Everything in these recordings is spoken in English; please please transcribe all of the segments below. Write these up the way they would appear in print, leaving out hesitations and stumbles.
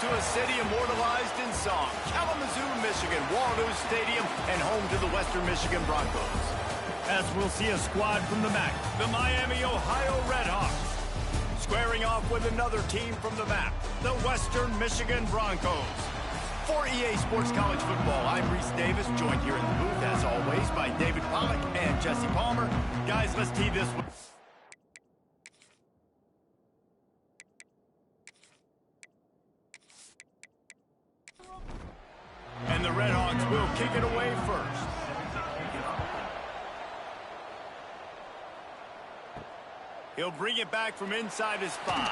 to a city immortalized in song, Kalamazoo, Michigan, Waldo Stadium, and home to the Western Michigan Broncos. As we'll see a squad from the MAC, the Miami, Ohio Redhawks, squaring off with another team from the MAC, the Western Michigan Broncos. For EA Sports College Football, I'm Reese Davis, joined here in the booth, as always, by David Pollack and Jesse Palmer. Guys, let's tee this one. And the Redhawks will kick it away first. He'll bring it back from inside his 5.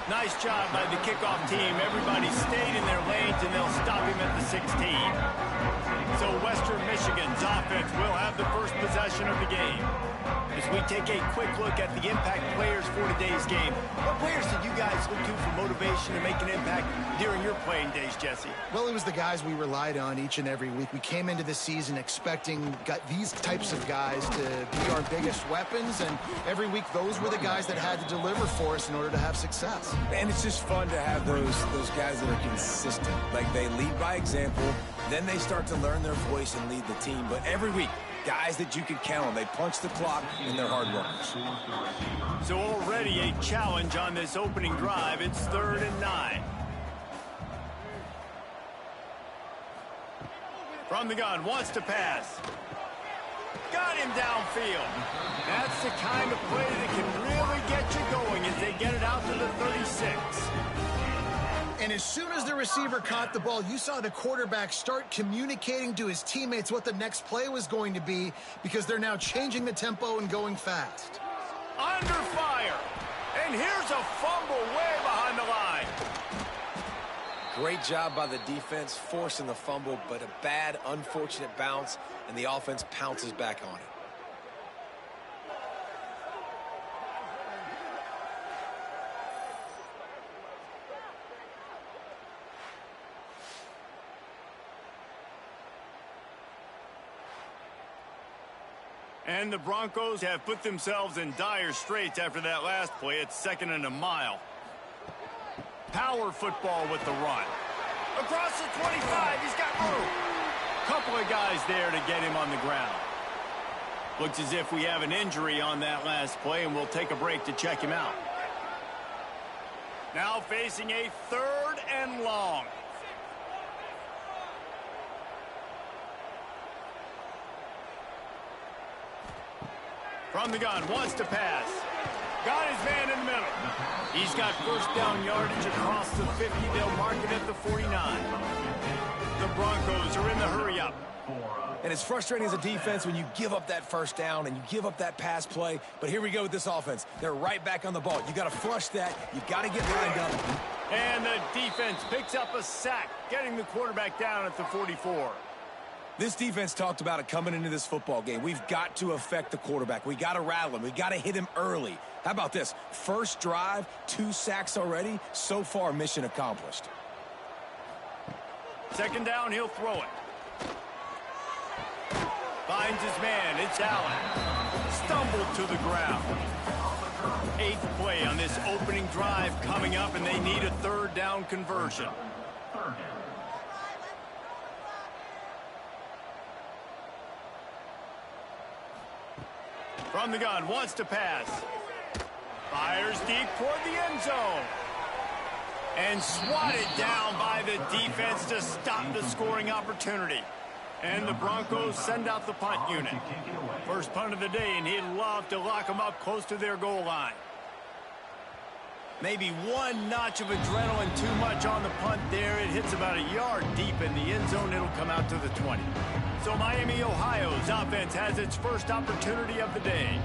Nice job by the kickoff team. Everybody stayed in their lanes, and they'll stop him at the 16. So Western Michigan's offense will have the first possession of the game. As we take a quick look at the impact players for today's game, what players did you guys look to for motivation to make an impact during your playing days, Jesse? Well, it was the guys we relied on each and every week. We came into the season expecting these types of guys to be our biggest weapons, and every week those were the guys that had to deliver for us in order to have success. And it's just fun to have those guys that are consistent. Like, they lead by example, then they start to learn their voice and lead the team. But every week, guys that you can count on. They punch the clock, and they're hard workers. So already a challenge on this opening drive. It's 3rd and 9. From the gun, wants to pass. Got him downfield. That's the kind of play that can really get you going as they get it out to the 36. And as soon as the receiver caught the ball, you saw the quarterback start communicating to his teammates what the next play was going to be, because they're now changing the tempo and going fast. Under fire. And here's a fumble way behind the line. Great job by the defense forcing the fumble, but a bad, unfortunate bounce, and the offense pounces back on it. And the Broncos have put themselves in dire straits after that last play. It's 2nd and a mile. Power football with the run. Across the 25, he's got room. Couple of guys there to get him on the ground. Looks as if we have an injury on that last play, and we'll take a break to check him out. Now facing a 3rd and long. From the gun, wants to pass. Got his man in the middle. He's got first down yardage across the 50. They'll mark it at the 49. The Broncos are in the hurry-up. And it's frustrating as a defense when you give up that first down and you give up that pass play. But here we go with this offense. They're right back on the ball. You got to flush that. You got to get lined up. And the defense picks up a sack, getting the quarterback down at the 44. This defense talked about it coming into this football game. We've got to affect the quarterback. We got to rattle him. We got to hit him early. How about this? First drive, 2 sacks already. So far, mission accomplished. 2nd down, he'll throw it. Finds his man. It's Allen. Stumbled to the ground. 8th play on this opening drive coming up, and they need a 3rd down conversion. From the gun, wants to pass. Fires deep toward the end zone. And swatted down by the defense to stop the scoring opportunity. And the Broncos send out the punt unit. First punt of the day, and he'd love to lock them up close to their goal line. Maybe one notch of adrenaline too much on the punt there. It hits about a yard deep in the end zone. It'll come out to the 20. So Miami, Ohio's offense has its first opportunity of the day.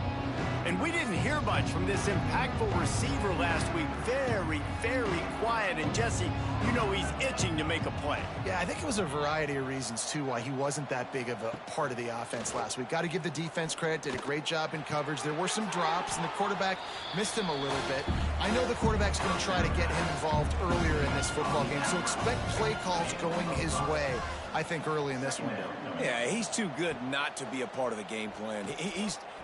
And we didn't hear much from this impactful receiver last week. Very, very quiet. And Jesse, you know he's itching to make a play. Yeah, I think it was a variety of reasons, too, why he wasn't that big of a part of the offense last week. Got to give the defense credit. Did a great job in coverage. There were some drops, and the quarterback missed him a little bit. I know the quarterback's going to try to get him involved earlier in this football game, so expect play calls going his way, I think, early in this one. Yeah, he's too good not to be a part of the game plan.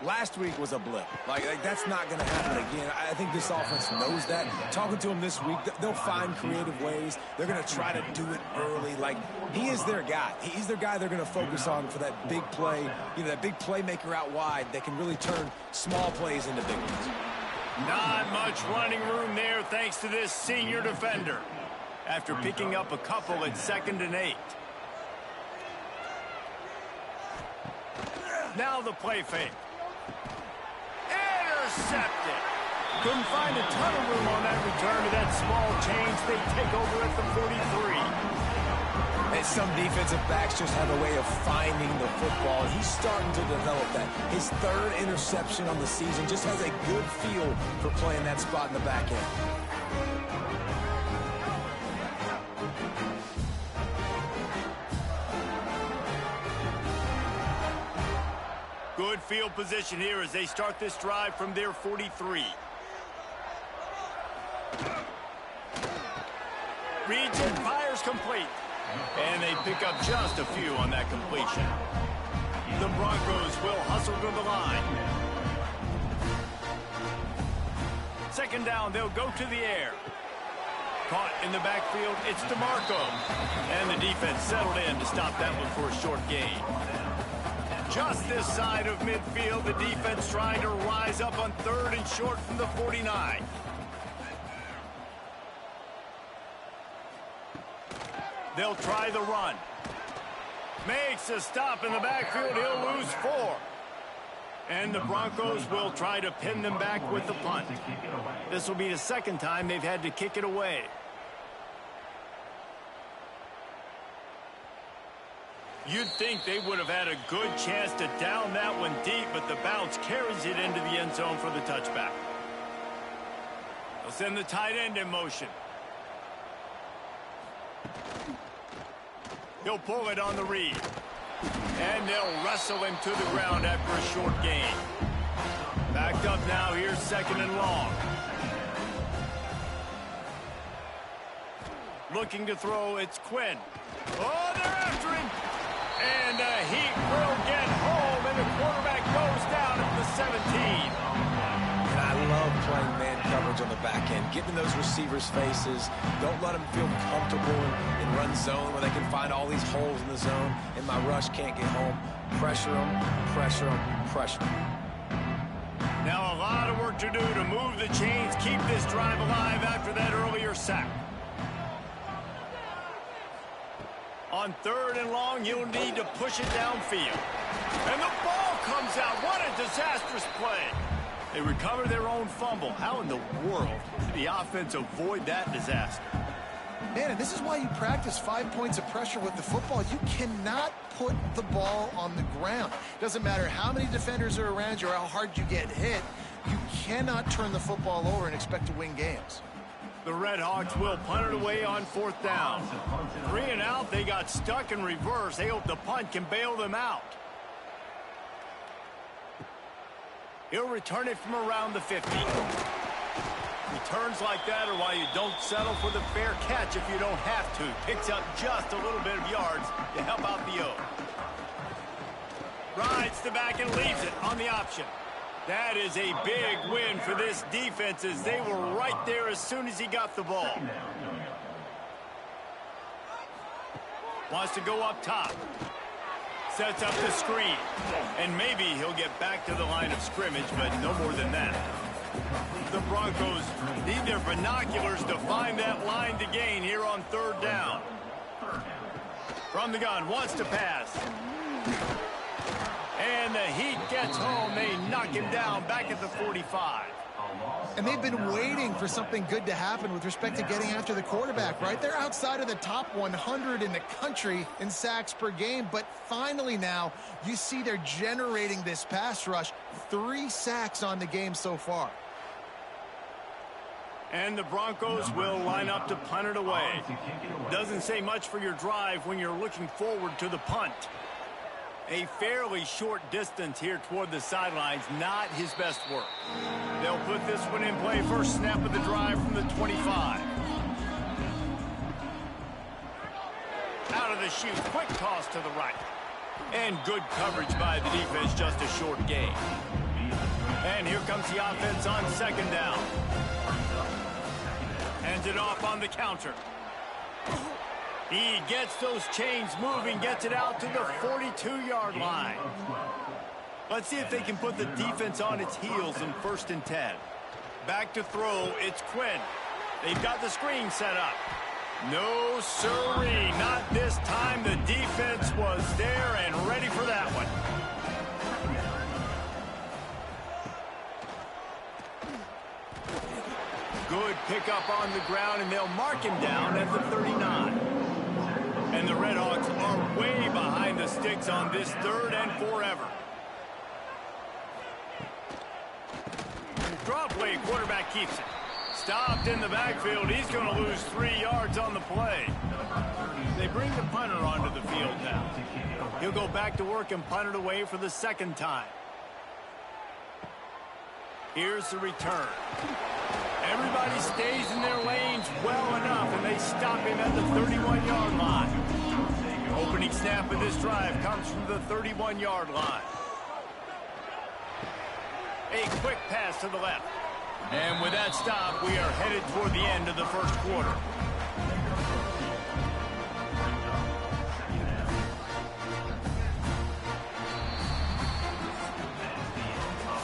Last week was a blip. Like that's not going to happen again. I think this offense knows that. Talking to him this week, they'll find creative ways. They're going to try to do it early. Like, he is their guy. He's their guy they're going to focus on for that big play, that big playmaker out wide that can really turn small plays into big ones. Not much running room there thanks to this senior defender. After picking up a couple at 2nd and 8. Now the play fake. Intercepted. Couldn't find a ton of room on that return to that small change. They take over at the 43. And some defensive backs just have a way of finding the football. He's starting to develop that. His 3rd interception on the season, just has a good feel for playing that spot in the back end. Good field position here as they start this drive from their 43. Reads it, fires complete. And they pick up just a few on that completion. The Broncos will hustle to the line. 2nd down, they'll go to the air. Caught in the backfield, it's DeMarco. And the defense settled in to stop that one for a short gain. Just this side of midfield, the defense trying to rise up on 3rd and short from the 49. They'll try the run. Makes a stop in the backfield. He'll lose 4. And the Broncos will try to pin them back with the punt. This will be the 2nd time they've had to kick it away. You'd think they would have had a good chance to down that one deep, but the bounce carries it into the end zone for the touchback. They'll send the tight end in motion. He'll pull it on the read. And they'll wrestle him to the ground after a short gain. Backed up now, here's 2nd and long. Looking to throw, it's Quinn. Oh, they're after him! And he will get home, and the quarterback goes down at the 17. And I love playing man coverage on the back end, getting those receivers' faces. Don't let them feel comfortable in run zone where they can find all these holes in the zone, and my rush can't get home. Pressure them, pressure them, pressure them. Now a lot of work to do to move the chains, keep this drive alive after that earlier sack. On 3rd and long, you'll need to push it downfield. And the ball comes out. What a disastrous play. They recover their own fumble. How in the world did the offense avoid that disaster? Man, and this is why you practice 5 points of pressure with the football. You cannot put the ball on the ground. Doesn't matter how many defenders are around you or how hard you get hit. You cannot turn the football over and expect to win games. The Red Hawks will punt it away on 4th down. 3 and out, they got stuck in reverse. They hope the punt can bail them out. He'll return it from around the 50. Returns like that are why you don't settle for the fair catch if you don't have to. Picks up just a little bit of yards to help out the O. Rides the back and leaves it on the option. That is a big win for this defense as they were right there as soon as he got the ball. Wants to go up top. Sets up the screen. And maybe he'll get back to the line of scrimmage, but no more than that. The Broncos need their binoculars to find that line to gain here on 3rd down. From the gun, wants to pass. And the Heat gets home. They knock him down back at the 45. And they've been waiting for something good to happen with respect to getting after the quarterback, right? They're outside of the top 100 in the country in sacks per game, but finally now you see they're generating this pass rush. 3 sacks on the game so far. And the Broncos will line up to punt it away. Doesn't say much for your drive when you're looking forward to the punt. A fairly short distance here toward the sidelines, not his best work. They'll put this one in play, first snap of the drive from the 25. Out of the chute, quick toss to the right. And good coverage by the defense, just a short gain. And here comes the offense on second down. Hands it off on the counter. He gets those chains moving, gets it out to the 42-yard line. Let's see if they can put the defense on its heels in 1st and 10. Back to throw, it's Quinn. They've got the screen set up. No siree, not this time. The defense was there and ready for that one. Good pickup on the ground, and they'll mark him down at the 39. And the Redhawks are way behind the sticks on this 3rd and forever. Draw play, quarterback keeps it. Stopped in the backfield. He's going to lose 3 yards on the play. They bring the punter onto the field now. He'll go back to work and punt it away for the 2nd time. Here's the return. Everybody stays in their lanes well enough, and they stop him at the 31-yard line. Opening snap of this drive comes from the 31-yard line. A quick pass to the left. And with that stop, we are headed toward the end of the 1st quarter.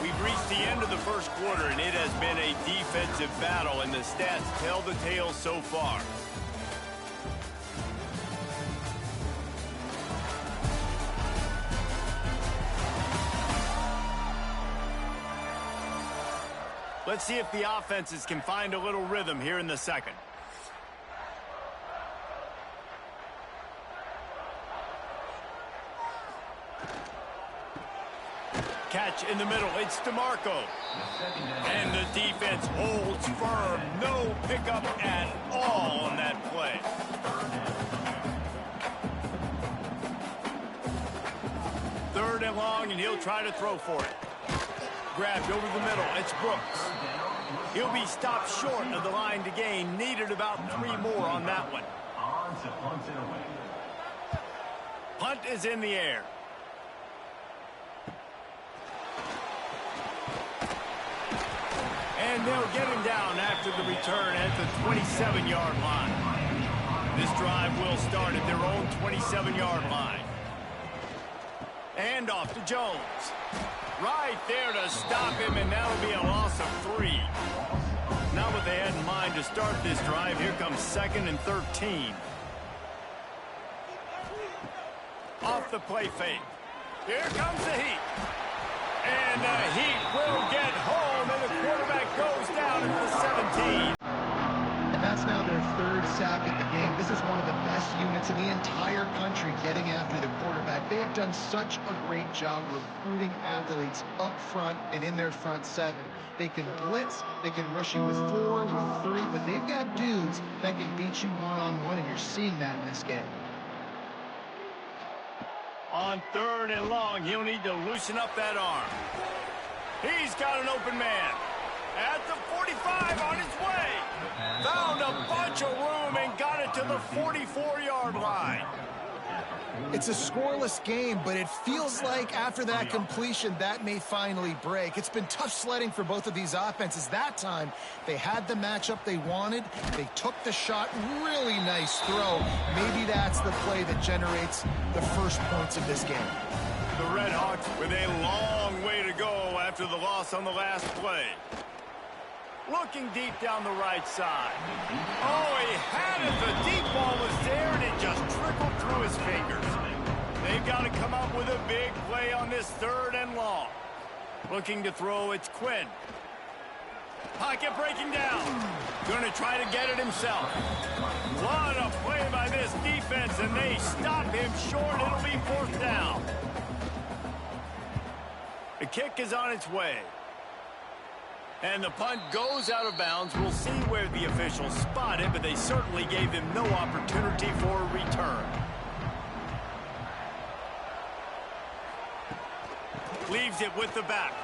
We've reached the end of the 1st quarter, and it has been a defensive battle, and the stats tell the tale so far. Let's see if the offenses can find a little rhythm here in the 2nd. Catch in the middle. It's DeMarco. And the defense holds firm. No pickup at all on that play. Third and long, and he'll try to throw for it. Grabbed over the middle. It's Brooks. He'll be stopped short of the line to gain. Needed about 3 more on that one. Punt is in the air. And they'll get him down after the return at the 27-yard line. This drive will start at their own 27-yard line. And off to Jones. Right there to stop him, and that'll be a loss of 3. Not what they had in mind to start this drive. Here comes 2nd and 13. Off the play fake. Here comes the heat. And the heat will get home, and the quarterback goes down at the 17. And that's now their 3rd sack of the game. This is one of the best units in the entire country getting after the quarterback. They have done such a great job recruiting athletes up front and in their front 7. They can blitz, they can rush you with 4, with 3, but they've got dudes that can beat you one-on-one, and you're seeing that in this game. On 3rd and long, he'll need to loosen up that arm. He's got an open man. At the 45, on his way. Found a bunch of room and got it to the 44-yard line. It's a scoreless game, but it feels like after that completion, that may finally break. It's been tough sledding for both of these offenses. That time, they had the matchup they wanted. They took the shot. Really nice throw. Maybe that's the play that generates the first points of this game. The Redhawks with a long way to go after the loss on the last play. Looking deep down the right side. Oh, he had it. The deep ball was there, and it just trickled through his fingers. They've got to come up with a big play on this 3rd and long. Looking to throw, it's Quinn. Pocket breaking down. Going to try to get it himself. What a play by this defense, and they stop him short. It'll be 4th down. The kick is on its way. And the punt goes out of bounds. We'll see where the officials spot it, but they certainly gave him no opportunity for a return. Leaves it with the back.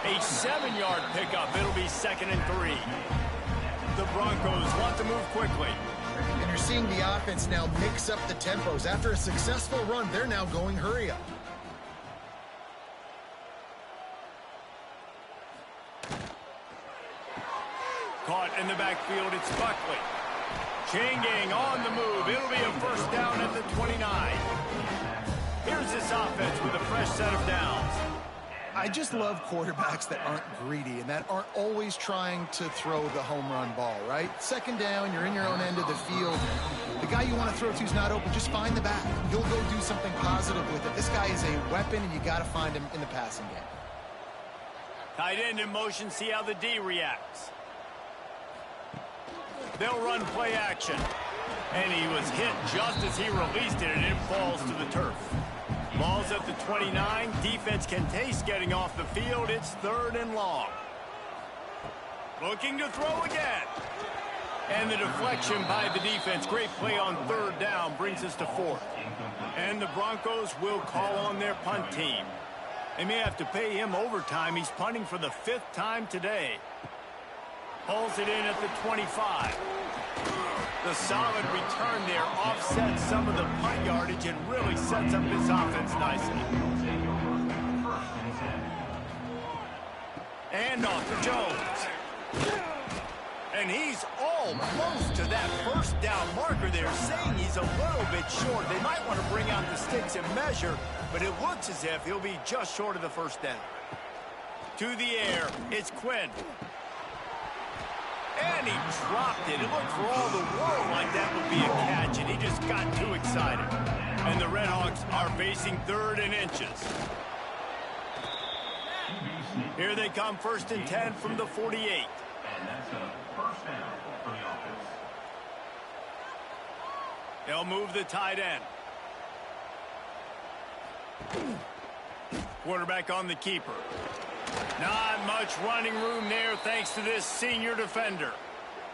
A 7-yard pickup. It'll be 2nd and 3. The Broncos want to move quickly. And you're seeing the offense now mix up the tempos. After a successful run, they're now going hurry up. Caught in the backfield, it's Buckley. Chain gang on the move. It'll be a first down at the 29. Here's this offense with a fresh set of downs. I just love quarterbacks that aren't greedy and that aren't always trying to throw the home run ball, right? Second down, you're in your own end of the field. The guy you want to throw to is not open. Just find the back. You'll go do something positive with it. This guy is a weapon, and you got to find him in the passing game. Tight end in motion. See how the D reacts. They'll run play action. And he was hit just as he released it, and it falls to the turf. Ball's at the 29. Defense can taste getting off the field. It's 3rd and long. Looking to throw again. And the deflection by the defense. Great play on 3rd down brings us to 4th. And the Broncos will call on their punt team. They may have to pay him overtime. He's punting for the 5th time today. Pulls it in at the 25. The solid return there offsets some of the punt yardage and really sets up this offense nicely. And off to Jones. And he's almost to that first down marker there, saying he's a little bit short. They might want to bring out the sticks and measure, but it looks as if he'll be just short of the first down. To the air, it's Quinn. And he dropped it. It looked for all the world like that would be a catch, and he just got too excited. And the Redhawks are facing 3rd and inches. Here they come, 1st and 10 from the 48. And that's a first down for the offense. They'll move the tight end. Quarterback on the keeper. Not much running room there thanks to this senior defender.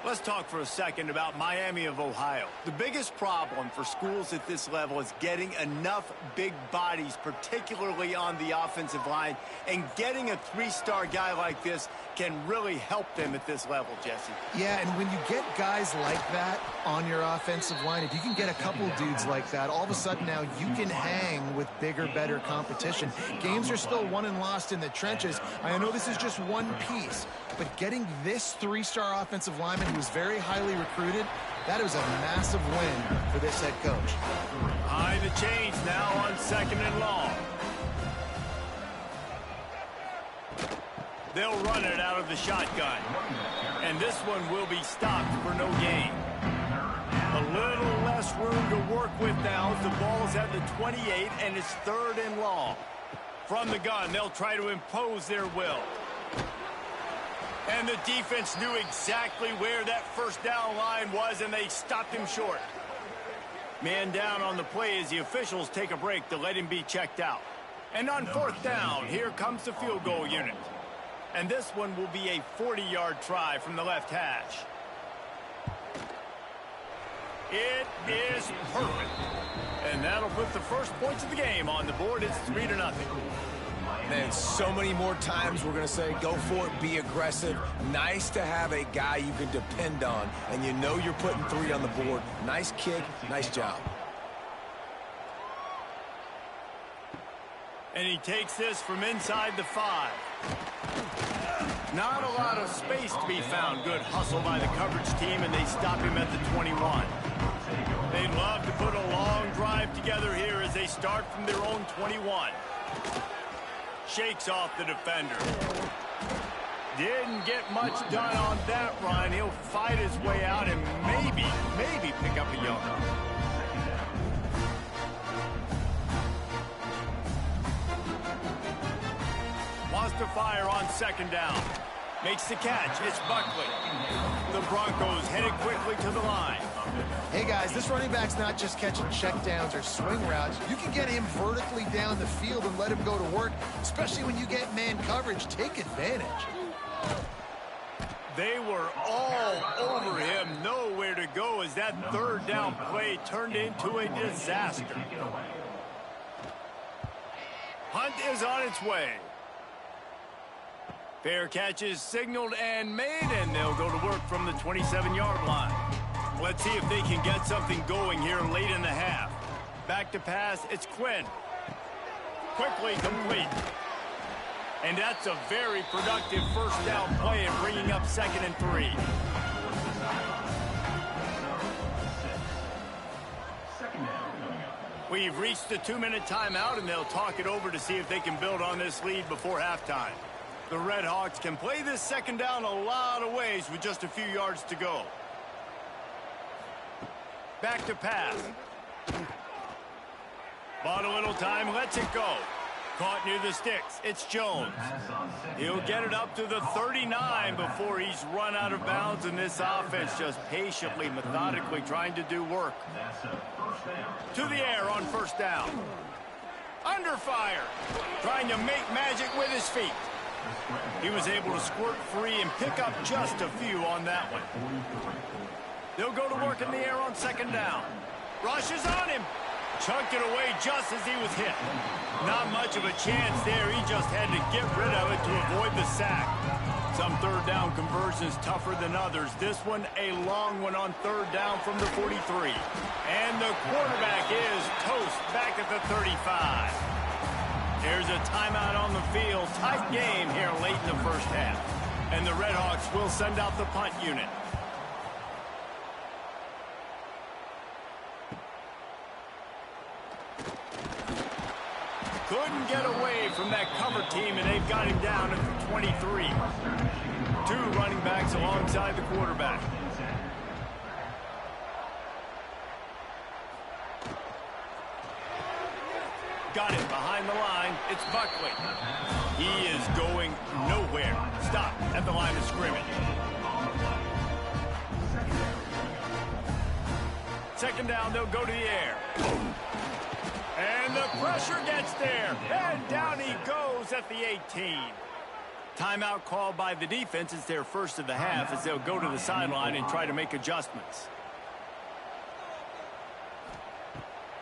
Let's talk for a second about Miami of Ohio. The biggest problem for schools at this level is getting enough big bodies, particularly on the offensive line, and getting a 3-star guy like this can really help them at this level, Jesse. Yeah, and when you get guys like that on your offensive line, if you can get a couple dudes like that, all of a sudden now you can hang with bigger, better competition. Games are still won and lost in the trenches. I know this is just one piece, but getting this 3-star offensive lineman who was very highly recruited, that was a massive win for this head coach. High the chains now on 2nd and long. They'll run it out of the shotgun. And this one will be stopped for no gain. A little less room to work with now as the ball's at the 28 and it's 3rd and long. From the gun, they'll try to impose their will. And the defense knew exactly where that first down line was, and they stopped him short. Man down on the play as the officials take a break to let him be checked out. And on 4th down, here comes the field goal unit. And this one will be a 40-yard try from the left hash. It is perfect. And that'll put the first points of the game on the board. It's 3-0. Man, so many more times we're going to say, go for it, be aggressive. Nice to have a guy you can depend on, and you know you're putting 3 on the board. Nice kick, nice job. And he takes this from inside the 5. Not a lot of space to be found. Good hustle by the coverage team, and they stop him at the 21. They'd love to put a long drive together here as they start from their own 21. Shakes off the defender. Didn't get much done on that run. He'll fight his way out and maybe pick up a yard. Wants to fire on 2nd down. Makes the catch. It's Buckley. The Broncos headed quickly to the line. Hey, guys, this running back's not just catching checkdowns or swing routes. You can get him vertically down the field and let him go to work, especially when you get man coverage. Take advantage. They were all over him. Nowhere to go as that 3rd down play turned into a disaster. Hunt is on its way. Fair catch is signaled and made, and they'll go to work from the 27-yard line. Let's see if they can get something going here late in the half. Back to pass, it's Quinn. Quickly complete. And that's a very productive first down play and bringing up 2nd and 3. We've reached the 2-minute timeout, and they'll talk it over to see if they can build on this lead before halftime. The Red Hawks can play this 2nd down a lot of ways with just a few yards to go. Back to pass. Bought a little time, lets it go. Caught near the sticks. It's Jones. He'll get it up to the 39 before he's run out of bounds, and this offense just patiently, methodically trying to do work. To the air on first down. Under fire. Trying to make magic with his feet. He was able to squirt free and pick up just a few on that one. They'll go to work in the air on 2nd down. Rushes on him. Chunked it away just as he was hit. Not much of a chance there. He just had to get rid of it to avoid the sack. Some 3rd down conversions tougher than others. This one a long one on 3rd down from the 43. And the quarterback is toast back at the 35. There's a timeout on the field. Tight game here late in the first half. And the Red Hawks will send out the punt unit. Couldn't get away from that cover team, and they've got him down at the 23. 2 running backs alongside the quarterback. Got it behind the line. It's Buckley. He is going nowhere. Stop at the line of scrimmage. 2nd down, they'll go to the air. And the pressure gets there. And down he goes at the 18. Timeout called by the defense. It's their first of the half as they'll go to the sideline and try to make adjustments.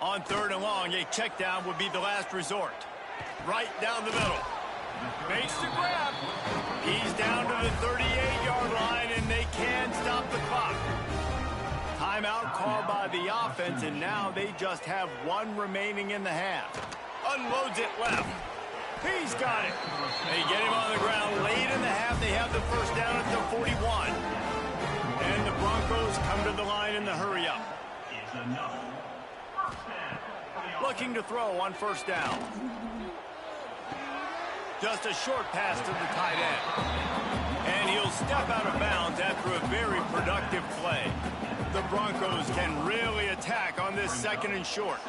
On 3rd and long, a check down would be the last resort. Right down the middle. Makes the grab. He's down to the 38-yard line, and they can stop the clock. Timeout called by the offense, and now they just have 1 remaining in the half. Unloads it left. He's got it. They get him on the ground late in the half. They have the first down at the 41. And the Broncos come to the line in the hurry-up. Looking to throw on first down. Just a short pass to the tight end. And he'll step out of bounds after a very productive play. The Broncos can really attack on this 2nd and short.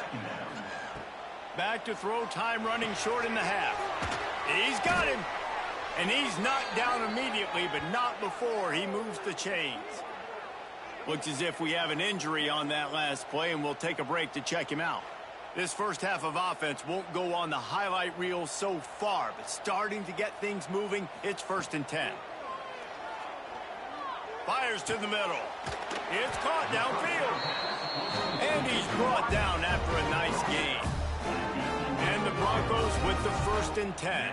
Back to throw, time running short in the half. He's got him. And he's knocked down immediately, but not before he moves the chains. Looks as if we have an injury on that last play, and we'll take a break to check him out. This first half of offense won't go on the highlight reel so far, but starting to get things moving, it's 1st and 10. Fires to the middle. It's caught downfield. And he's brought down after a nice gain. And the Broncos with the 1st and 10.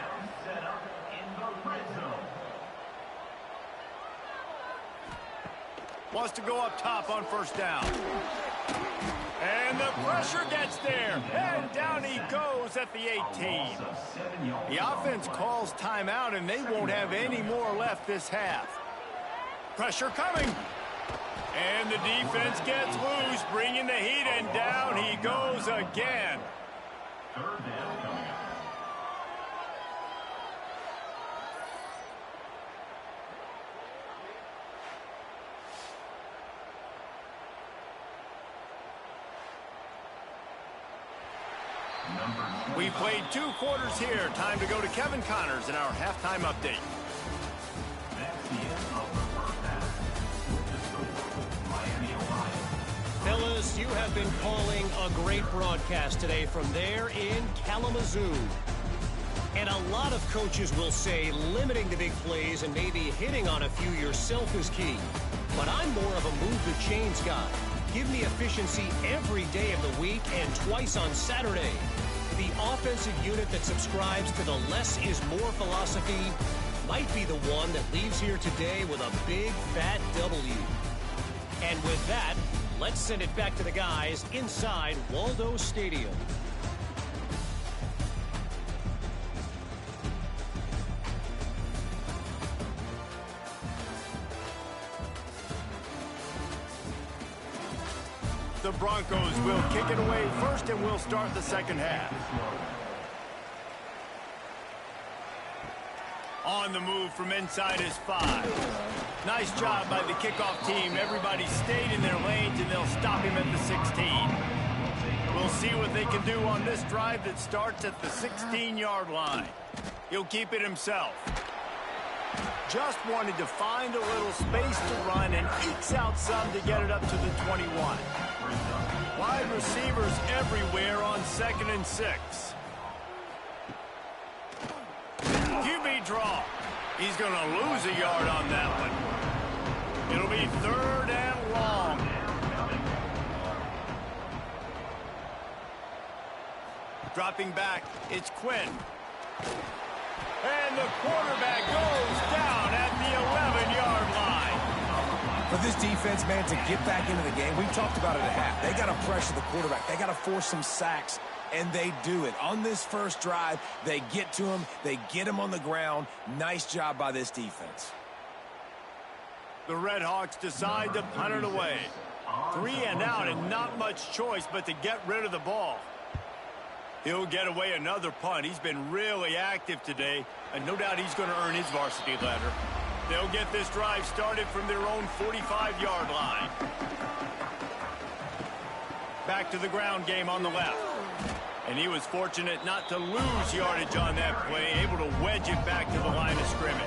Wants to go up top on first down. And the pressure gets there. And down he goes at the 18. The offense calls timeout, and they won't have any more left this half. Pressure coming. And the defense gets loose, bringing the heat, and down he goes again. 3rd down coming up. We played 2 quarters here. Time to go to Kevin Connors in our halftime update. That's the end of the first half. With the score, Miami, Ohio. Fellas, you have been calling a great broadcast today from there in Kalamazoo. And a lot of coaches will say limiting the big plays and maybe hitting on a few yourself is key. But I'm more of a move the chains guy. Give me efficiency every day of the week and twice on Saturday. The offensive unit that subscribes to the less is more philosophy might be the one that leaves here today with a big fat W. And with that, Let's send it back to the guys inside Waldo Stadium. The Broncos will kick it away first, and we'll start the second half. On the move from inside is 5. Nice job by the kickoff team. Everybody stayed in their lanes, and they'll stop him at the 16. We'll see what they can do on this drive that starts at the 16-yard line. He'll keep it himself. Just wanted to find a little space to run and ekes out some to get it up to the 21. Wide receivers everywhere on 2nd and 6. QB draw. He's going to lose a yard on that one. It'll be 3rd and long. Dropping back, it's Quinn. And the quarterback goes down at the 11-yard line. For this defense, man, to get back into the game, we talked about it at half. They got to pressure the quarterback. They got to force some sacks, and they do it. On this first drive, they get to him. They get him on the ground. Nice job by this defense. The Red Hawks decide to punt it away. 3 and out, and not much choice but to get rid of the ball. He'll get away another punt. He's been really active today, and no doubt he's going to earn his varsity letter. They'll get this drive started from their own 45-yard line. Back to the ground game on the left. And he was fortunate not to lose yardage on that play, able to wedge it back to the line of scrimmage.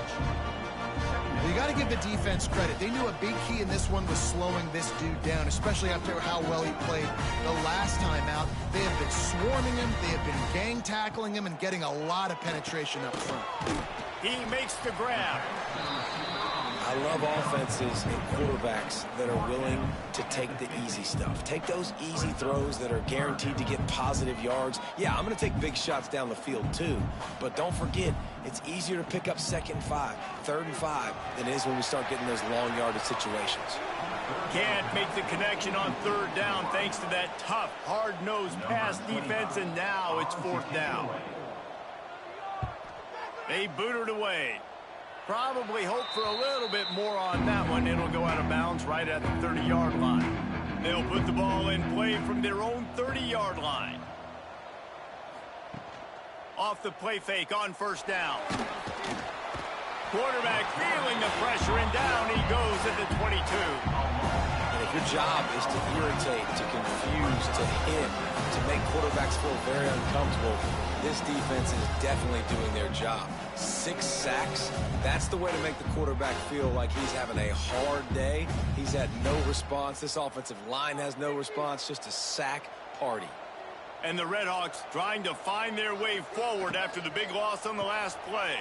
You got to give the defense credit. They knew a big key in this one was slowing this dude down, especially after how well he played the last time out. They have been swarming him, they have been gang tackling him, and getting a lot of penetration up front. He makes the grab. I love offenses and quarterbacks that are willing to take the easy stuff. Take those easy throws that are guaranteed to get positive yards. Yeah, I'm going to take big shots down the field too. But don't forget, it's easier to pick up 2nd and 5, 3rd and 5 than it is when we start getting those long yardage situations. Can't make the connection on 3rd down thanks to that tough, hard-nosed pass defense, and now it's 4th down. They boot it away. Probably hope for a little bit more on that one. It'll go out of bounds right at the 30-yard line. They'll put the ball in play from their own 30-yard line. Off the play fake on 1st down. Quarterback feeling the pressure, and down he goes at the 22. And if your job is to irritate, to confuse, to hit, to make quarterbacks feel very uncomfortable, this defense is definitely doing their job. 6 sacks, that's the way to make the quarterback feel like he's having a hard day. He's had no response. This offensive line has no response, just a sack party. And the Red Hawks trying to find their way forward after the big loss on the last play.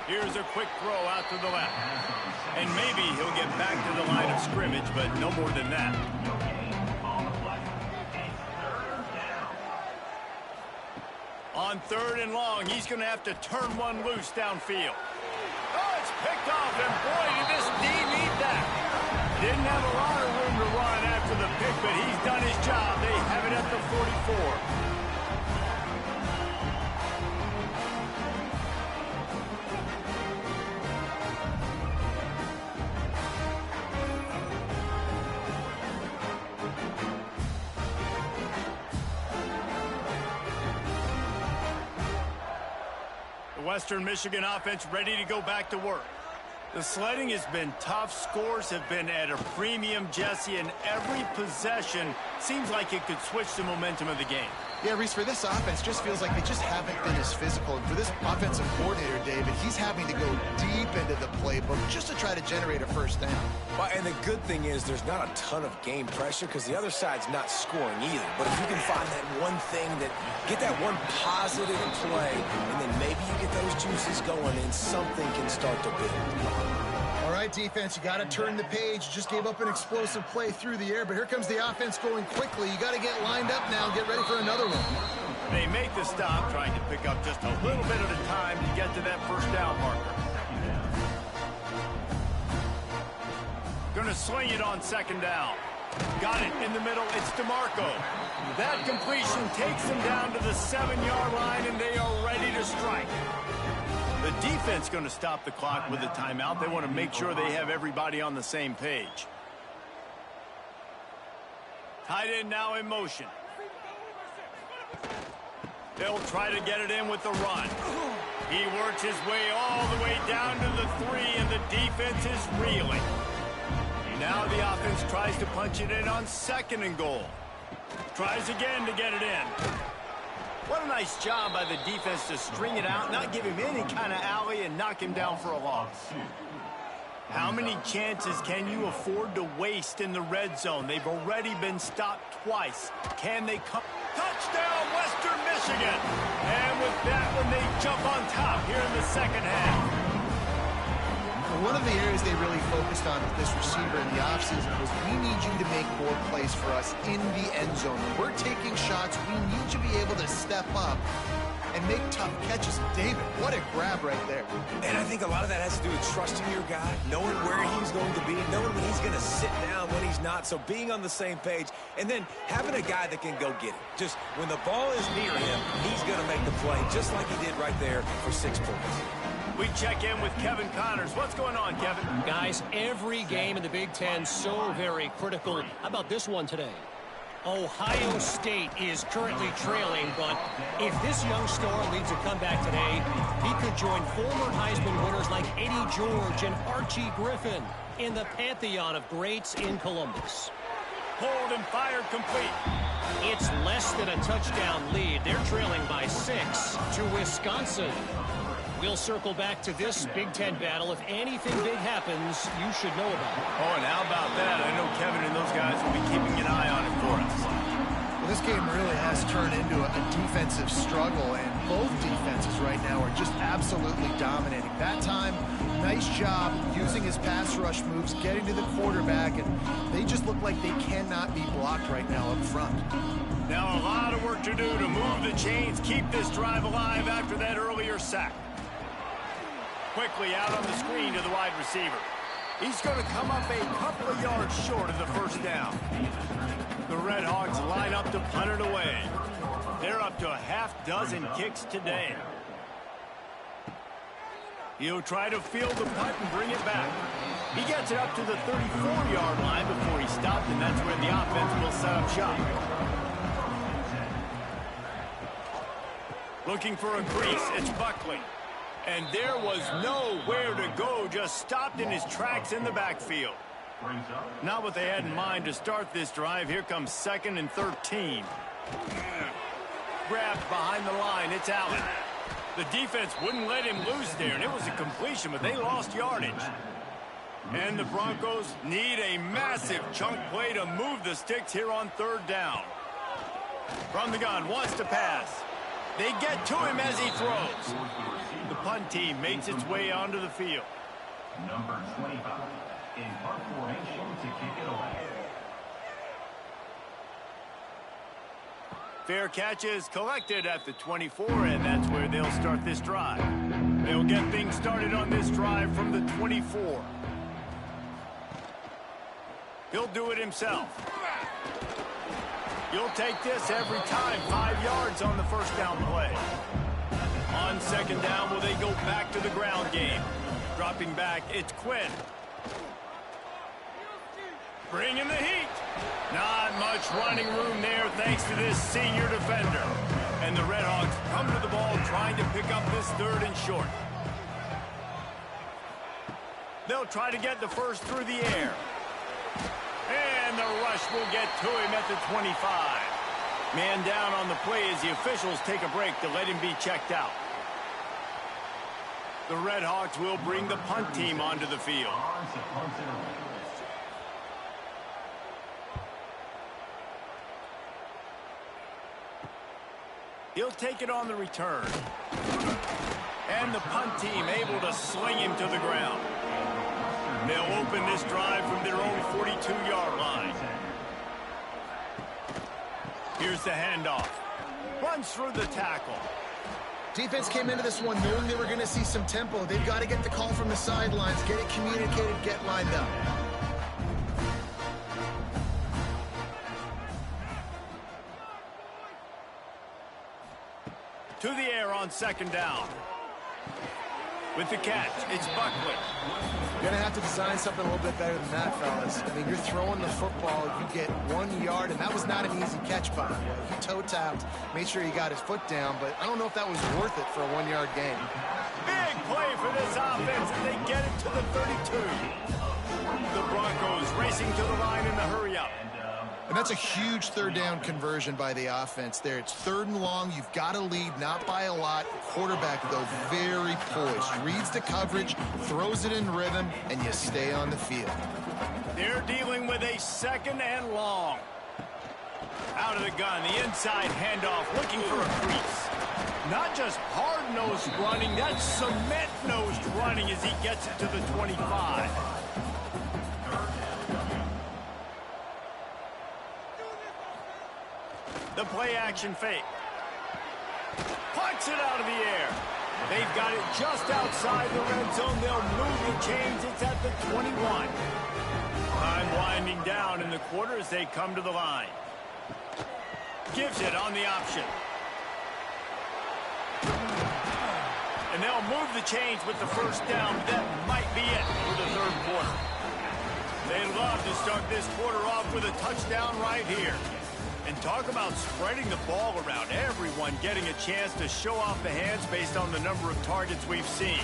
Here's a quick throw out to the left. And maybe he'll get back to the line of scrimmage, but no more than that. On 3rd and long, he's going to have to turn one loose downfield. Oh, it's picked off, and boy, did this D need that. Didn't have a lot of room to run after the pick, but he's done his job. They have it at the 44. Western Michigan offense ready to go back to work. The sledding has been tough. Scores have been at a premium, Jesse, and every possession seems like it could switch the momentum of the game. Yeah, Reese, for this offense, just feels like they just haven't been as physical. And for this offensive coordinator, David, he's having to go deep into the playbook just to try to generate a 1st down. Well, and the good thing is there's not a ton of game pressure because the other side's not scoring either. But if you can find that one thing, that get that one positive play, and then maybe you get those juices going and something can start to build. All right, defense, you got to turn the page. You just gave up an explosive play through the air, but here comes the offense going quickly. You got to get lined up now and get ready for another one. They make the stop, trying to pick up just a little bit at a time to get to that 1st down marker. Going to sling it on 2nd down. Got it in the middle. It's DeMarco. That completion takes them down to the 7-yard line, and they are ready to strike. The defense going to stop the clock with a timeout. They want to make sure they have everybody on the same page. Tight end now in motion. They'll try to get it in with the run. He works his way all the way down to the 3, and the defense is reeling. Now the offense tries to punch it in on 2nd and goal. Tries again to get it in. What a nice job by the defense to string it out, not give him any kind of alley, and knock him down for a loss. How many chances can you afford to waste in the red zone? They've already been stopped twice. Can they come? Touchdown, Western Michigan! And with that one, they jump on top here in the second half. One of the areas they really focused on with this receiver in the offseason was, we need you to make more plays for us in the end zone. When we're taking shots, we need you to be able to step up and make tough catches. David, what a grab right there. And I think a lot of that has to do with trusting your guy, knowing where he's going to be, knowing when he's going to sit down, when he's not. So being on the same page, and then having a guy that can go get it. Just when the ball is near him, he's going to make the play, just like he did right there for 6 points. We check in with Kevin Connors. What's going on, Kevin? Guys, every game in the Big Ten so very critical. How about this one today? Ohio State is currently trailing, but if this young star leads a comeback today, he could join former Heisman winners like Eddie George and Archie Griffin in the pantheon of greats in Columbus. Hold and fired complete. It's less than a touchdown lead. They're trailing by 6 to Wisconsin. We'll circle back to this Big Ten battle. If anything big happens, you should know about it. Oh, and how about that? I know Kevin and those guys will be keeping an eye on it for us. Well, this game really has turned into a defensive struggle, and both defenses right now are just absolutely dominating. That time, nice job using his pass rush moves, getting to the quarterback, and they just look like they cannot be blocked right now up front. Now a lot of work to do to move the chains, keep this drive alive after that earlier sack. Quickly out on the screen to the wide receiver. He's going to come up a couple of yards short of the first down. The Red Hawks line up to punt it away. They're up to a half-dozen kicks today. He'll try to field the punt and bring it back. He gets it up to the 34-yard line before he stopped, and that's where the offense will set up shop. Looking for a crease, it's Buckley. And there was nowhere to go, just stopped in his tracks in the backfield. Not what they had in mind to start this drive. Here comes 2nd and 13. Grabbed behind the line, it's Allen. The defense wouldn't let him loose there, and it was a completion, but they lost yardage. And the Broncos need a massive chunk play to move the sticks here on 3rd down. From the gun, wants to pass. They get to him as he throws. The punt team makes its way onto the field. Number 25 in punt formation to kick it away. Fair catch is collected at the 24, and that's where they'll start this drive. They'll get things started on this drive from the 24. He'll do it himself. You'll take this every time. 5 yards on the first down play. On 2nd down, will they go back to the ground game? Dropping back, it's Quinn. Bringing the heat. Not much running room there thanks to this senior defender. And the Red Hawks come to the ball trying to pick up this 3rd and short. They'll try to get the first through the air. And the rush will get to him at the 25. Man down on the play as the officials take a break to let him be checked out. The Red Hawks will bring the punt team onto the field. He'll take it on the return. And the punt team able to sling him to the ground. They'll open this drive from their own 42-yard line. Here's the handoff. Runs through the tackle. Defense came into this one knowing they were going to see some tempo. They've got to get the call from the sidelines, get it communicated, get lined up. To the air on second down. With the catch, it's Buckley. You're going to have to design something a little bit better than that, fellas. I mean, you're throwing the football, you get 1 yard, and that was not an easy catch, by the way. He toe-tapped, made sure he got his foot down, but I don't know if that was worth it for a 1 yard gain. Big play for this offense, and they get it to the 32. The Broncos racing to the line in the hurry-up. And that's a huge third down conversion by the offense there. It's 3rd and long. You've got to lead, not by a lot. Quarterback, though, very poised. Reads the coverage, throws it in rhythm, and you stay on the field. They're dealing with a 2nd and long. Out of the gun, the inside handoff, looking for a crease. Not just hard-nosed running, that's cement-nosed running as he gets it to the 25. The play-action fake. Punts it out of the air. They've got it just outside the red zone. They'll move the chains. It's at the 21. Time winding down in the quarter as they come to the line. Gives it on the option. And they'll move the chains with the first down. That might be it for the 3rd quarter. They love to start this quarter off with a touchdown right here. And talk about spreading the ball around. Everyone getting a chance to show off the hands based on the number of targets we've seen.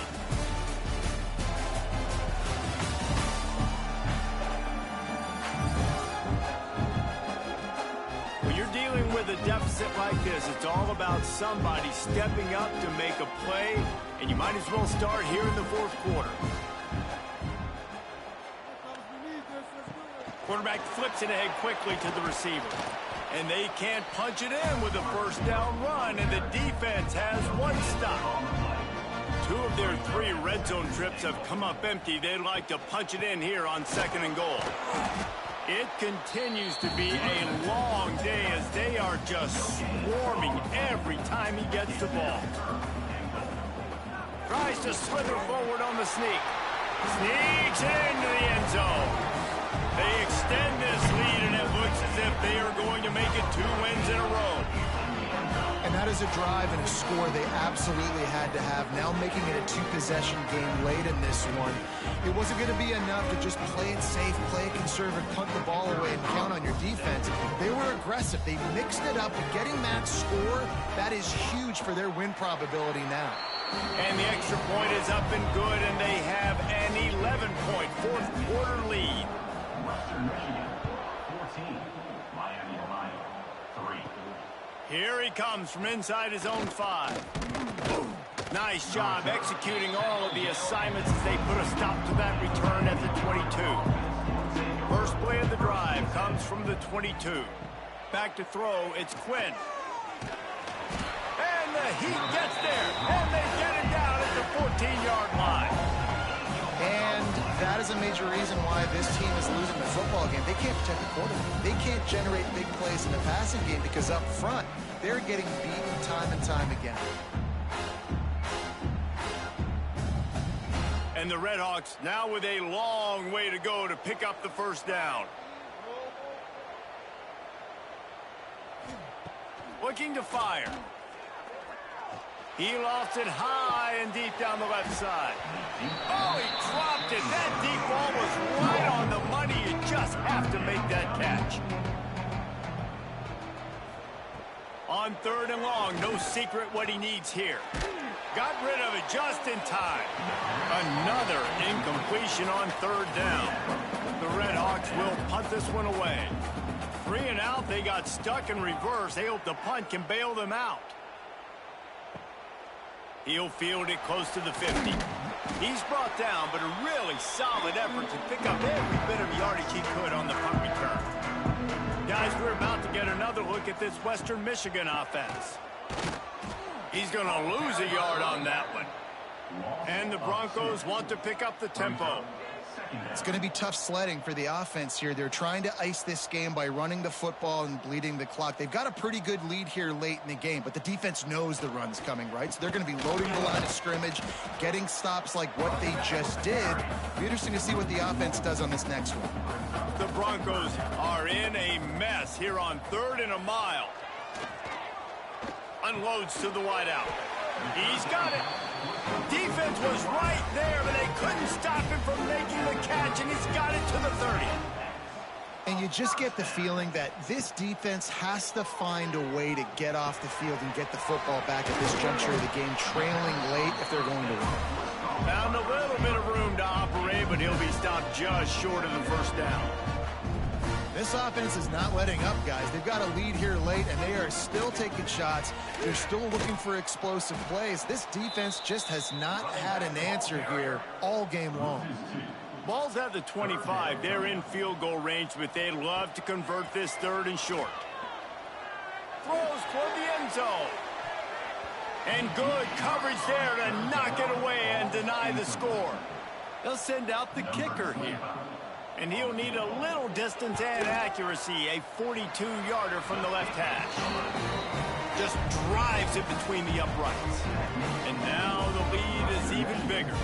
When you're dealing with a deficit like this, it's all about somebody stepping up to make a play, and you might as well start here in the 4th quarter. Quarterback flips it ahead quickly to the receiver. And they can't punch it in with a first down run, and the defense has 1 stop. 2 of their 3 red zone trips have come up empty. They'd like to punch it in here on 2nd and goal. It continues to be a long day as they are just swarming every time he gets the ball. Tries to slither forward on the sneak. Sneaks into the end zone. They extend this lead, and it looks as if they are going to make it 2 wins in a row. And that is a drive and a score they absolutely had to have. Now making it a 2-possession game late in this one. It wasn't going to be enough to just play it safe, play it conservative, punt the ball away, and count on your defense. They were aggressive. They mixed it up, and getting that score, that is huge for their win probability now. And the extra point is up and good, and they have an 11-point 4th quarter lead. Western Michigan, 14. Miami, Ohio, 3. Here he comes from inside his own 5. Nice job executing all of the assignments as they put a stop to that return at the 22. First play of the drive comes from the 22. Back to throw, it's Quinn. And the heat gets there, and they get it down at the 14-yard line. And that is a major reason why this team is losing the football game. They can't protect the quarterback. They can't generate big plays in the passing game because up front, they're getting beaten time and time again. And the Redhawks now with a long way to go to pick up the first down. Looking to fire. He lofts it high and deep down the left side. Oh, he dropped it. That deep ball was right on the money. You just have to make that catch. On 3rd and long, no secret what he needs here. Got rid of it just in time. Another incompletion on 3rd down. The Redhawks will punt this one away. 3 and out, they got stuck in reverse. They hope the punt can bail them out. He'll field it close to the 50. He's brought down, but a really solid effort to pick up every bit of yardage he could on the punt return. Guys, we're about to get another look at this Western Michigan offense. He's going to lose a yard on that one. And the Broncos want to pick up the tempo. It's going to be tough sledding for the offense here. They're trying to ice this game by running the football and bleeding the clock. They've got a pretty good lead here late in the game, but the defense knows the run's coming, right? So they're going to be loading the line of scrimmage, getting stops like what they just did. It'll be interesting to see what the offense does on this next one. The Broncos are in a mess here on 3rd and a mile. Unloads to the wideout. He's got it. Defense was right there, but they couldn't stop him from making the catch, and he's got it to the 30. And you just get the feeling that this defense has to find a way to get off the field and get the football back at this juncture of the game, trailing late if they're going to win. Found a little bit of room to operate, but he'll be stopped just short of the first down. This offense is not letting up, guys. They've got a lead here late, and they are still taking shots. They're still looking for explosive plays. This defense just has not had an answer here all game long. Ball's at the 25. They're in field goal range, but they'd love to convert this 3rd and short. Throws toward the end zone. And good coverage there to knock it away and deny the score. They'll send out the kicker here. And he'll need a little distance and accuracy, a 42-yarder from the left hash. Just drives it between the uprights. And now the lead is even bigger.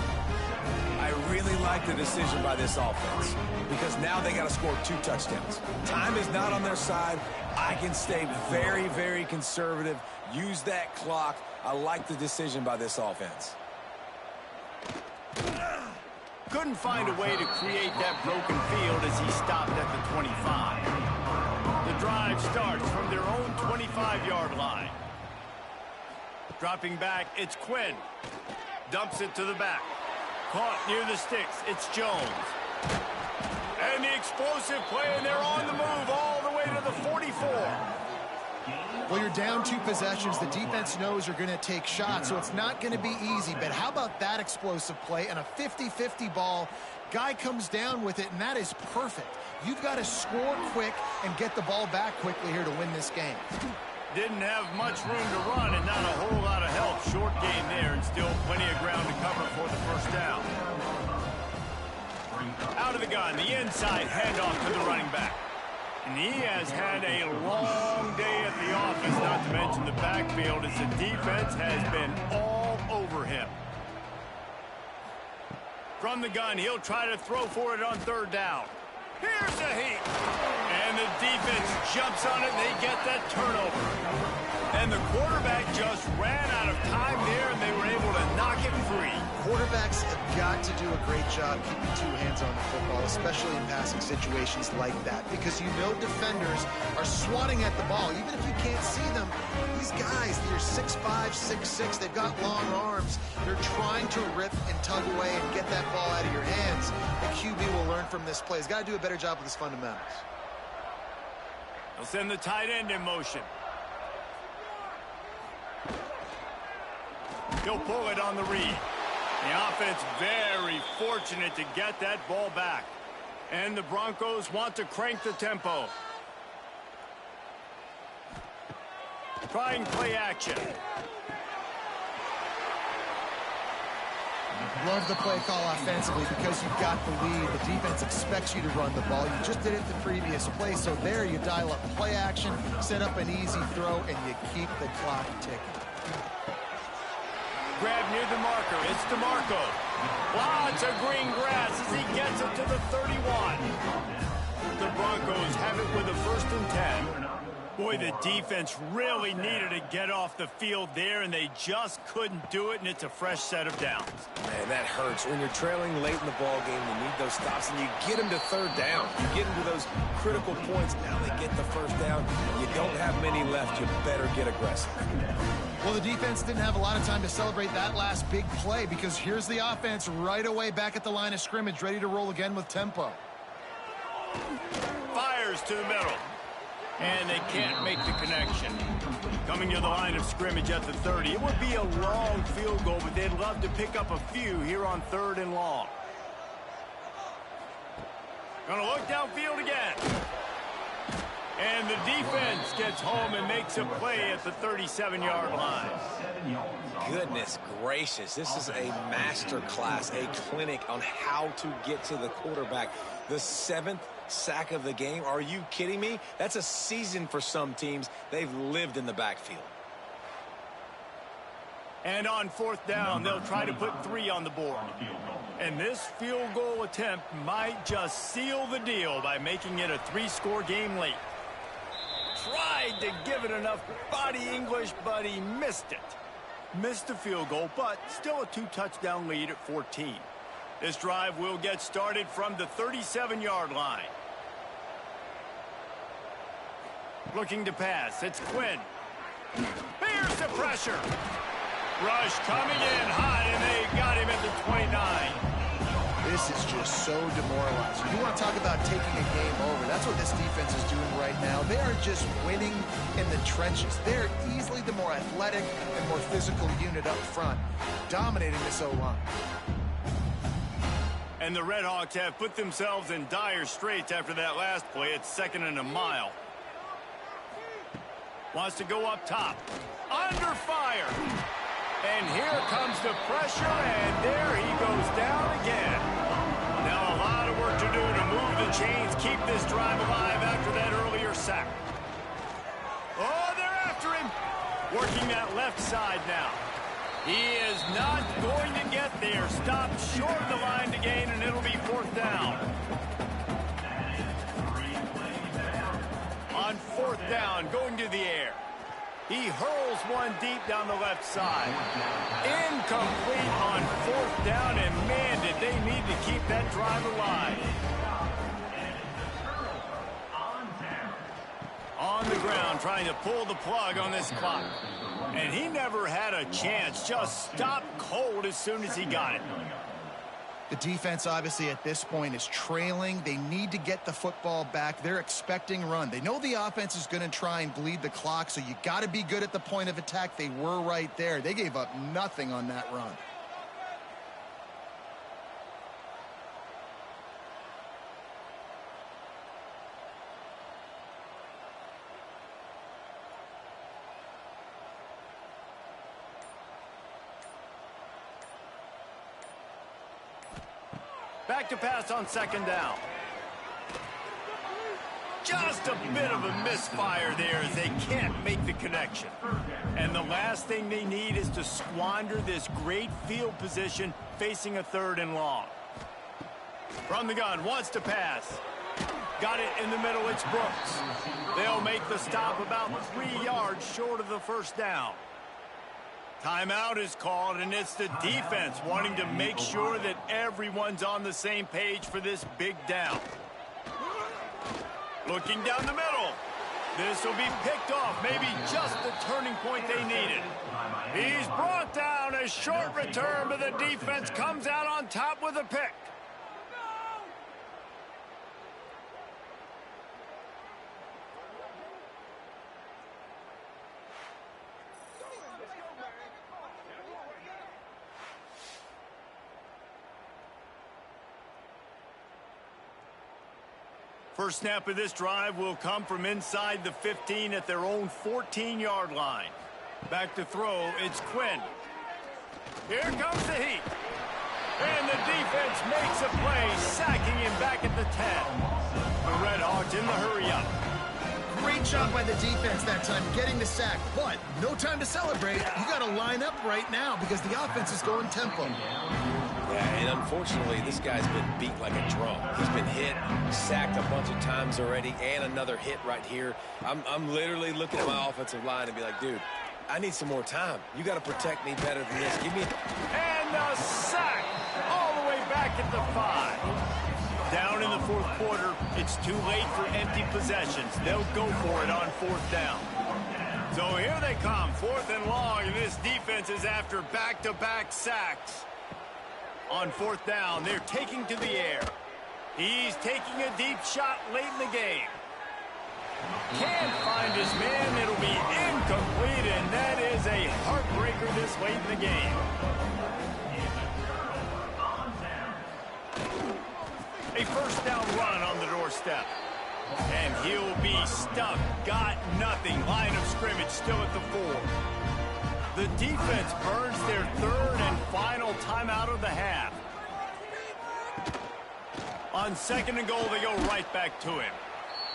I really like the decision by this offense because now they got to score 2 touchdowns. Time is not on their side. I can stay very, very conservative, use that clock. I like the decision by this offense. Couldn't find a way to create that broken field as he stopped at the 25. The drive starts from their own 25-yard line. Dropping back, it's Quinn. Dumps it to the back. Caught near the sticks, it's Jones. And the explosive play, and they're on the move all the way to the 44. Well, you're down 2 possessions. The defense knows you're going to take shots, so it's not going to be easy. But how about that explosive play and a 50-50 ball? Guy comes down with it, and that is perfect. You've got to score quick and get the ball back quickly here to win this game. Didn't have much room to run and not a whole lot of help. Short game there and still plenty of ground to cover for the first down. Out of the gun, the inside handoff to the running back. And he has had a long day at the office, not to mention the backfield, as the defense has been all over him. From the gun, he'll try to throw for it on 3rd down. Here's a heat. And the defense jumps on it, and they get that turnover. And the quarterback just ran out of time there, and they were able to knock it free. Quarterbacks have got to do a great job keeping 2 hands on the football, especially in passing situations like that, because you know defenders are swatting at the ball. Even if you can't see them, these guys, they're 6'5", 6'6", they've got long arms. They're trying to rip and tug away and get that ball out of your hands. The QB will learn from this play. He's got to do a better job with his fundamentals. They'll send the tight end in motion. He'll pull it on the read. The offense very fortunate to get that ball back. And the Broncos want to crank the tempo. Trying play action. Love the play call offensively because you've got the lead. The defense expects you to run the ball. You just did it the previous play, so there you dial up play action, set up an easy throw, and you keep the clock ticking. Grab near the marker. It's DeMarco. Lots of green grass as he gets it to the 31. The Broncos have it with a 1st and 10. Boy, the defense really needed to get off the field there, and they just couldn't do it, and it's a fresh set of downs. Man, that hurts. When you're trailing late in the ball game, you need those stops, and you get them to 3rd down. You get into those critical points. Now they get the 1st down. You don't have many left. You better get aggressive. Well, the defense didn't have a lot of time to celebrate that last big play because here's the offense right away back at the line of scrimmage, ready to roll again with tempo. Fires to the middle. And they can't make the connection. Coming to the line of scrimmage at the 30. It would be a long field goal, but they'd love to pick up a few here on 3rd and long. Gonna look downfield again. And the defense gets home and makes a play at the 37-yard line. Goodness gracious. This is a master class, a clinic on how to get to the quarterback. The 7th sack of the game. Are you kidding me? That's a season for some teams. They've lived in the backfield. And on 4th down, they'll try to put 3 on the board. And this field goal attempt might just seal the deal by making it a 3-score game late. tried to give it enough body English, but he missed it. Missed the field goal, but still a 2-touchdown lead at 14. This drive will get started from the 37-yard line. Looking to pass, it's Quinn. Here's the pressure. Rush coming in hot, and they got him at the 29. This is just so demoralizing. You want to talk about taking a game over. That's what this defense is doing right now. They aren't just winning in the trenches. They're easily the more athletic and more physical unit up front, dominating this O-line. And the Redhawks have put themselves in dire straits after that last play. It's 2nd and a mile. Wants to go up top. Under fire. And here comes the pressure, and there he goes down again. Now a lot of work to do to move the chains, keep this drive alive after that earlier sack. Oh, they're after him. Working that left side now. He is not going to get there. Stopped short of the line to gain, and it'll be 4th down. On 4th down, going to the air. He hurls one deep down the left side. Incomplete on 4th down, and man, did they need to keep that drive alive. On the ground, trying to pull the plug on this clock. And he never had a chance. Just stopped cold as soon as he got it. The defense, obviously, at this point is trailing. They need to get the football back. They're expecting run. They know the offense is going to try and bleed the clock, so you got to be good at the point of attack. They were right there. They gave up nothing on that run. Back to pass on 2nd down. Just a bit of a misfire there as they can't make the connection. And the last thing they need is to squander this great field position facing a 3rd and long. From the gun, wants to pass. Got it in the middle, it's Brooks. They'll make the stop about 3 yards short of the 1st down. Timeout is called, and it's the defense wanting to make sure that everyone's on the same page for this big down. Looking down the middle. This will be picked off, maybe just the turning point they needed. He's brought down. A short return, but the defense comes out on top with a pick. First snap of this drive will come from inside the 15 at their own 14-yard line. Back to throw, it's Quinn. Here comes the heat. And the defense makes a play, sacking him back at the 10. The Redhawks in the hurry-up. Great job by the defense that time, getting the sack. But no time to celebrate. You got to line up right now because the offense is going tempo. Yeah, and unfortunately, this guy's been beat like a drum. He's been hit, sacked a bunch of times already, and another hit right here. I'm literally looking at my offensive line and be like, dude, I need some more time. You got to protect me better than this. Give me... And a sack all the way back at the 5. Down in the 4th quarter, it's too late for empty possessions. They'll go for it on 4th down. So here they come, 4th and long, and this defense is after back-to-back sacks. On 4th down, they're taking to the air. He's taking a deep shot late in the game. Can't find his man. It'll be incomplete, and that is a heartbreaker this late in the game. A 1st down run on the doorstep. And he'll be stuck. Got nothing. Line of scrimmage still at the 4. The defense burns their 3rd and final timeout of the half. On 2nd and goal, they go right back to him.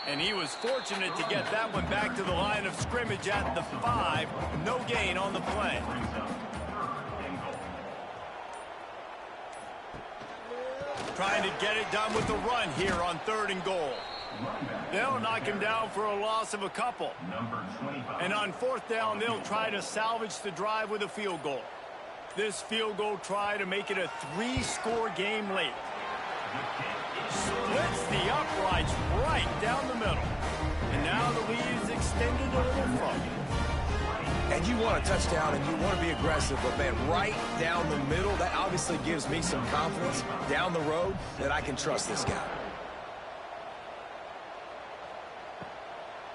And he was fortunate to get that one back to the line of scrimmage at the 5. No gain on the play. Trying to get it done with the run here on 3rd and goal. They'll knock him down for a loss of a couple. Number 25. And on 4th down, they'll try to salvage the drive with a field goal. This field goal try to make it a 3-score game late. Splits the uprights right down the middle. And now the lead is extended a little further. And you want a touchdown and you want to be aggressive, but man, right down the middle, that obviously gives me some confidence down the road that I can trust this guy.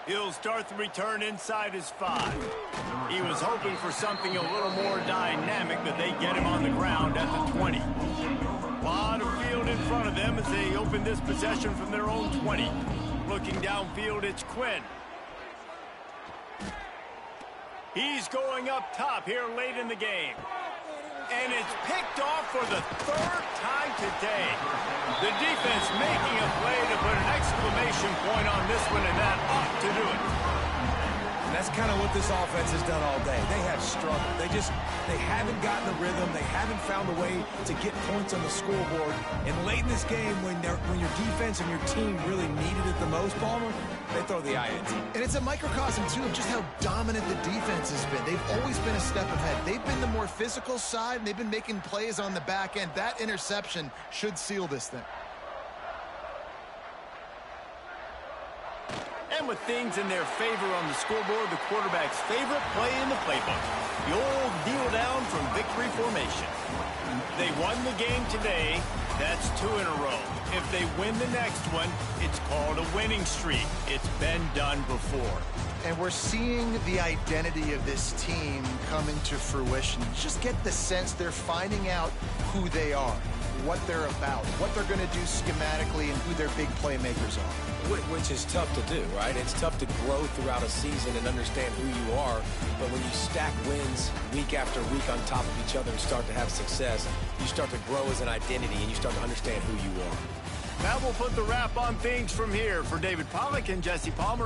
He'll start the return inside his 5. He was hoping for something a little more dynamic, but they get him on the ground at the 20. A lot of field in front of them as they open this possession from their own 20. Looking downfield, it's Quinn. He's going up top here late in the game. And it's picked off for the 3rd time today. The defense making a play to put an exclamation point on this one, and that ought to do it. And that's kind of what this offense has done all day. They have struggled. They haven't gotten the rhythm. They haven't found a way to get points on the scoreboard. And late in this game, when your defense and your team really needed it the most, Palmer, they throw the INT. And it's a microcosm, too, of just how dominant the defense has been. They've always been a step ahead. They've been the more physical side, and they've been making plays on the back end. That interception should seal this thing. And with things in their favor on the scoreboard, the quarterback's favorite play in the playbook. The old kneel down from victory formation. They won the game today. That's 2 in a row. If they win the next one, it's called a winning streak. It's been done before. And we're seeing the identity of this team coming to fruition. You just get the sense they're finding out who they are, what they're about, what they're going to do schematically, and who their big playmakers are. Which is tough to do, right? It's tough to grow throughout a season and understand who you are. But when you stack wins week after week on top of each other and start to have success, you start to grow as an identity and you start to understand who you are. That will put the wrap on things from here. For David Pollack and Jesse Palmer,